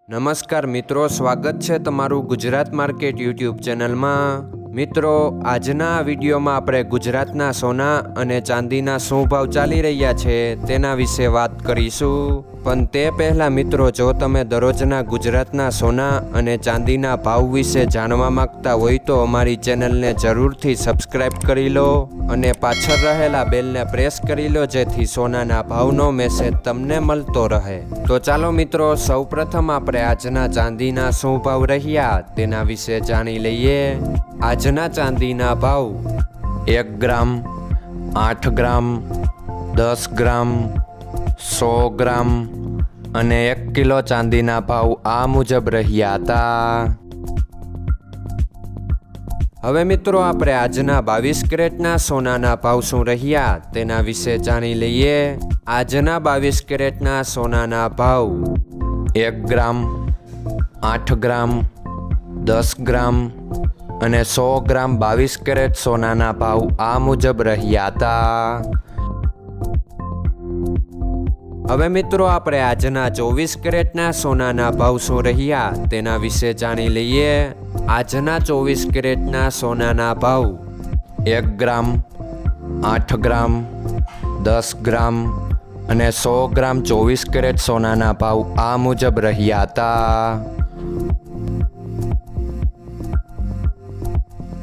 નમસ્કાર મિત્રો, સ્વાગત છે તમારું ગુજરાત માર્કેટ યુટ્યુબ ચેનલમાં। મિત્રો, આજના વિડીયોમાં આપણે ગુજરાતના સોના અને ચાંદીના શું ભાવ ચાલી રહ્યા છે તેના વિશે વાત કરીશું। પણ તે પહેલાં મિત્રો, જો તમે દરરોજના ગુજરાતના સોના અને ચાંદીના ભાવ વિશે જાણવા માંગતા હોય તો અમારી ચેનલને જરૂરથી સબસ્ક્રાઈબ કરી લો અને પાછળ રહેલા બેલને પ્રેસ કરી લો, જેથી સોનાના ભાવનો મેસેજ તમને મળતો રહે। તો ચાલો મિત્રો, સૌપ્રથમ આપણે આજના ચાંદીના શું ભાવ રહ્યા તેના વિશે જાણી લઈએ। આજના ચાંદીના ભાવ 1 ગ્રામ, 8 ગ્રામ, 10 ગ્રામ, 100 ગ્રામ અને 1 કિલો ચાંદીના ભાવ આ મુજબ રહ્યા હતા। હવે મિત્રો, આપણે આજના 22 કેરેટના સોનાના ભાવ શું રહ્યા તેના વિશે જાણી લઈએ। આજના 22 કેરેટના સોનાના ભાવ 1 ગ્રામ, 8 ગ્રામ, 10 ગ્રામ અને 100 ગ્રામ 22 કેરેટ સોનાના ભાવ આ મુજબ રહ્યા હતા। હવે મિત્રો, આપણે આજના 24 કેરેટના સોનાના ભાવ શું રહ્યા તેના વિશે જાણી લઈએ। આજના 24 કેરેટના સોનાના ભાવ 1 ગ્રામ, 8 ગ્રામ, 10 ગ્રામ અને 100 ગ્રામ 24 કેરેટ સોનાના ભાવ આ મુજબ રહ્યા હતા।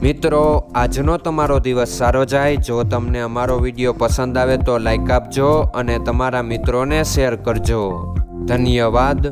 મિત્રો, આજનો તમારો દિવસ સારો જાય। જો તમને અમારો વિડીયો પસંદ આવે તો લાઈક આપજો અને તમારા મિત્રોને શેર કરજો। ધન્યવાદ।